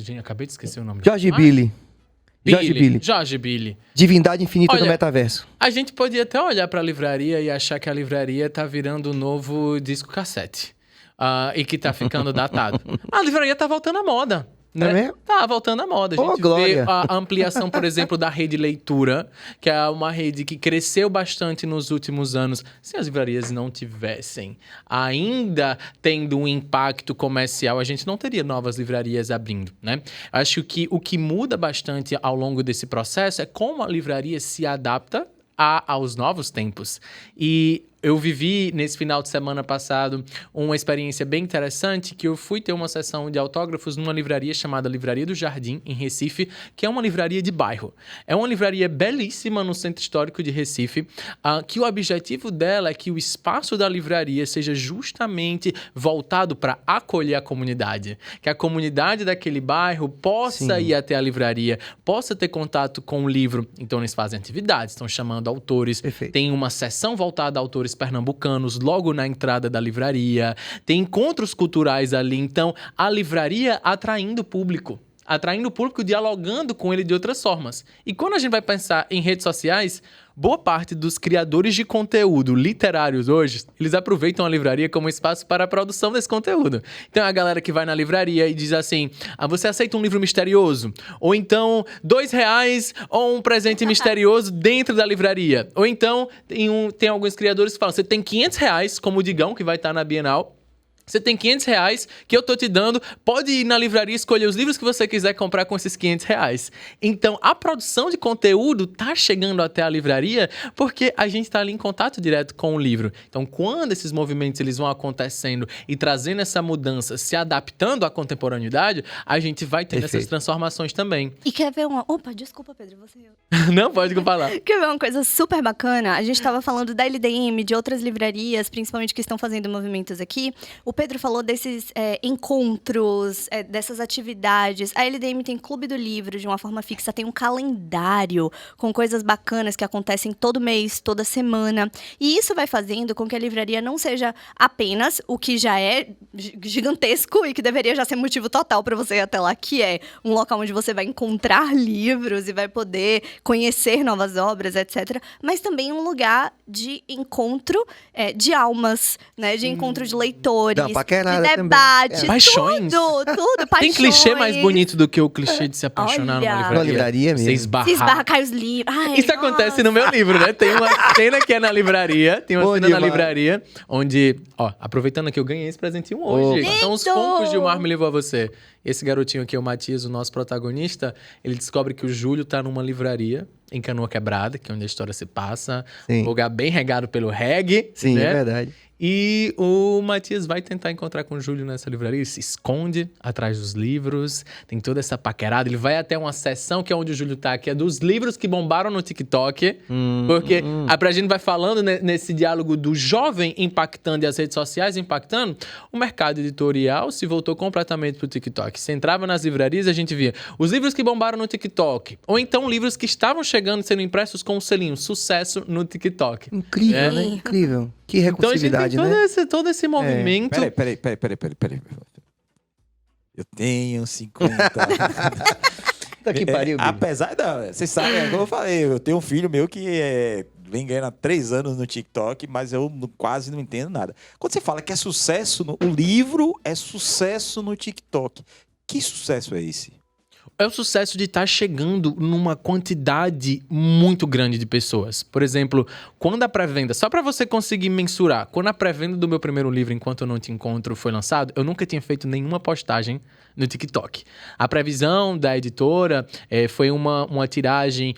Gente, acabei de esquecer o nome. Jorge Billy. Jorge Billy. Divindade Infinita Olha, do Metaverso. A gente podia até olhar pra livraria e achar que a livraria tá virando o novo disco cassete. E que tá ficando datado. A livraria tá voltando à moda. Né? É mesmo? Tá voltando à moda. A gente vê glória. a ampliação, por exemplo, da rede leitura, que é uma rede que cresceu bastante nos últimos anos. Se as livrarias não tivessem ainda tendo um impacto comercial, a gente não teria novas livrarias abrindo, né? Acho que o que muda bastante ao longo desse processo é como a livraria se adapta aos novos tempos. E eu vivi, nesse final de semana passado, uma experiência bem interessante, que eu fui ter uma sessão de autógrafos numa livraria chamada Livraria do Jardim, em Recife, que é uma livraria de bairro. É uma livraria belíssima no Centro Histórico de Recife, que o objetivo dela é que o espaço da livraria seja justamente voltado para acolher a comunidade. Que a comunidade daquele bairro possa ir até a livraria, possa ter contato com o livro. Então, eles fazem atividades, estão chamando autores. Perfeito. Tem uma sessão voltada a autores pernambucanos logo na entrada da livraria, tem encontros culturais ali, então a livraria atraindo o público, dialogando com ele de outras formas. E quando a gente vai pensar em redes sociais, boa parte dos criadores de conteúdo literários hoje, eles aproveitam a livraria como espaço para a produção desse conteúdo. Então, a galera que vai na livraria e diz assim, você aceita um livro misterioso? Ou então, R$2 ou um presente misterioso dentro da livraria. Ou então, tem alguns criadores que falam, você tem R$500, como o Digão, que vai estar na Bienal, você tem R$500 que eu tô te dando, pode ir na livraria e escolher os livros que você quiser comprar com esses R$500. Então, a produção de conteúdo tá chegando até a livraria porque a gente tá ali em contato direto com o livro. Então, quando esses movimentos eles vão acontecendo e trazendo essa mudança, se adaptando à contemporaneidade, a gente vai tendo essas transformações também. E quer ver uma... Opa, desculpa, Pedro, você... Não, pode falar. Quer ver uma coisa super bacana? A gente tava falando da LDM, de outras livrarias, principalmente que estão fazendo movimentos aqui. O Pedro falou desses encontros, dessas atividades. A LDM tem Clube do Livro, de uma forma fixa, tem um calendário com coisas bacanas que acontecem todo mês, toda semana. E isso vai fazendo com que a livraria não seja apenas o que já é gigantesco e que deveria já ser motivo total para você ir até lá, que é um local onde você vai encontrar livros e vai poder conhecer novas obras, etc. Mas também um lugar de encontro de almas, né? De encontro de leitores. Paquerada de debate, também. Paixões. Tudo, paixões. Tem clichê mais bonito do que o clichê de se apaixonar Olha. numa Numa livraria mesmo. Você esbarrar. Se esbarra, cai os livros. Ai, Isso acontece no meu livro, né? Tem uma cena que é na livraria. Tem uma Bom cena na demais. livraria onde... Ó, aproveitando que eu ganhei esse presentinho hoje. Opa. São os Lindo! Funkos Gilmar me levou a você. Esse garotinho aqui, o Matias, o nosso protagonista, ele descobre que o Júlio tá numa livraria em Canoa Quebrada, que é onde a história se passa. Sim. Um lugar bem regado pelo reggae. Sim, né? é verdade. E o Matias vai tentar encontrar com o Júlio nessa livraria, ele se esconde atrás dos livros, tem toda essa paquerada, ele vai até uma seção que é onde o Júlio tá, que é dos livros que bombaram no TikTok, porque a gente vai falando nesse diálogo do jovem impactando e as redes sociais impactando, o mercado editorial se voltou completamente pro TikTok. Você entrava nas livrarias e a gente via os livros que bombaram no TikTok, ou então livros que estavam chegando, sendo impressos com o selinho, sucesso no TikTok. Incrível, né? Incrível. Que recursividade, então a gente tem né? todo esse movimento. Peraí. Eu tenho 50. Puta que pariu, Billy. Apesar da... Vocês sabem, como eu falei, eu tenho um filho meu que vem ganhando há 3 anos no TikTok, mas eu quase não entendo nada. Quando você fala que é sucesso, o livro é sucesso no TikTok, que sucesso é esse? É o sucesso de estar chegando numa quantidade muito grande de pessoas. Por exemplo, quando a pré-venda... Só para você conseguir mensurar. Quando a pré-venda do meu primeiro livro, Enquanto Eu Não Te Encontro, foi lançado, eu nunca tinha feito nenhuma postagem no TikTok. A previsão da editora foi uma tiragem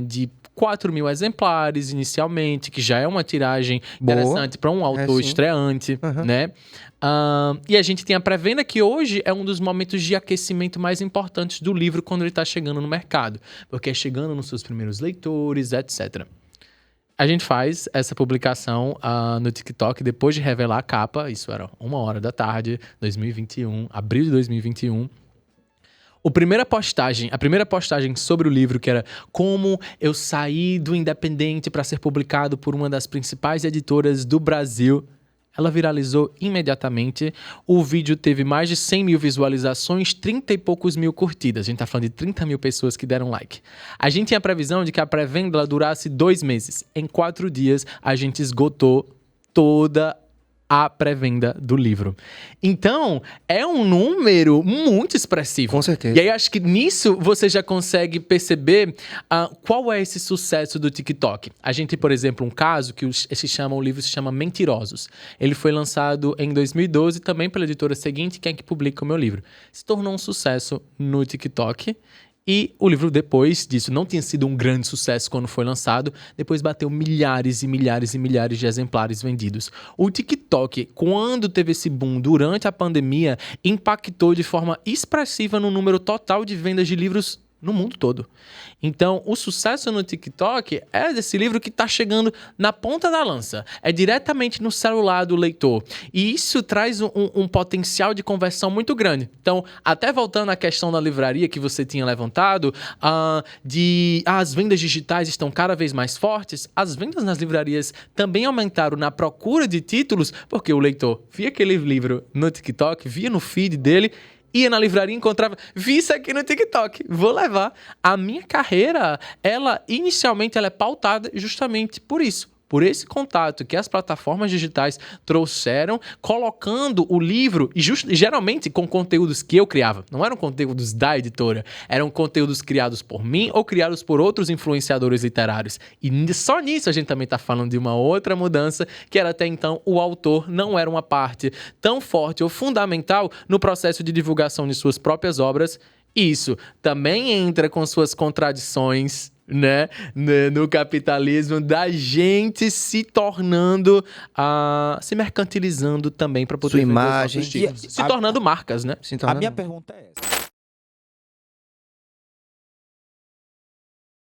de 4.000 exemplares inicialmente, que já é uma tiragem interessante para um autor estreante, né? E a gente tem a pré-venda, que hoje é um dos momentos de aquecimento mais importantes do livro quando ele está chegando no mercado, porque é chegando nos seus primeiros leitores, etc. A gente faz essa publicação no TikTok depois de revelar a capa, isso era 1h da tarde, 2021, abril de 2021. A primeira postagem sobre o livro, que era como eu saí do independente para ser publicado por uma das principais editoras do Brasil. ela viralizou imediatamente. O vídeo teve mais de 100 mil visualizações, 30 e poucos mil curtidas. A gente tá falando de 30 mil pessoas que deram like. A gente tinha a previsão de que a pré-venda durasse 2 meses. Em 4 dias, a gente esgotou toda a pré-venda do livro. Então, é um número muito expressivo. Com certeza. E aí, acho que nisso você já consegue perceber qual é esse sucesso do TikTok. A gente tem, por exemplo, um caso que o livro se chama Mentirosos. Ele foi lançado em 2012 também pela editora seguinte, que é que publica o meu livro. Se tornou um sucesso no TikTok. E o livro, depois disso, não tinha sido um grande sucesso quando foi lançado. Depois bateu milhares e milhares e milhares de exemplares vendidos. O TikTok, quando teve esse boom durante a pandemia, impactou de forma expressiva no número total de vendas de livros no mundo todo. Então, o sucesso no TikTok é desse livro que está chegando na ponta da lança. É diretamente no celular do leitor. E isso traz um potencial de conversão muito grande. Então, até voltando à questão da livraria que você tinha levantado, as vendas digitais estão cada vez mais fortes, as vendas nas livrarias também aumentaram na procura de títulos, porque o leitor via aquele livro no TikTok, via no feed dele, ia na livraria e encontrava, vi isso aqui no TikTok, vou levar. A minha carreira, inicialmente ela é pautada justamente por isso. Por esse contato que as plataformas digitais trouxeram, colocando o livro, e geralmente com conteúdos que eu criava. Não eram conteúdos da editora, eram conteúdos criados por mim ou criados por outros influenciadores literários. E só nisso a gente também está falando de uma outra mudança, que era até então o autor não era uma parte tão forte ou fundamental no processo de divulgação de suas próprias obras. Isso também entra com suas contradições, né, no capitalismo, da gente se tornando, se mercantilizando também para poder sua vender imagem, os nossos títulos. Se tornando marcas, né? A minha pergunta é essa.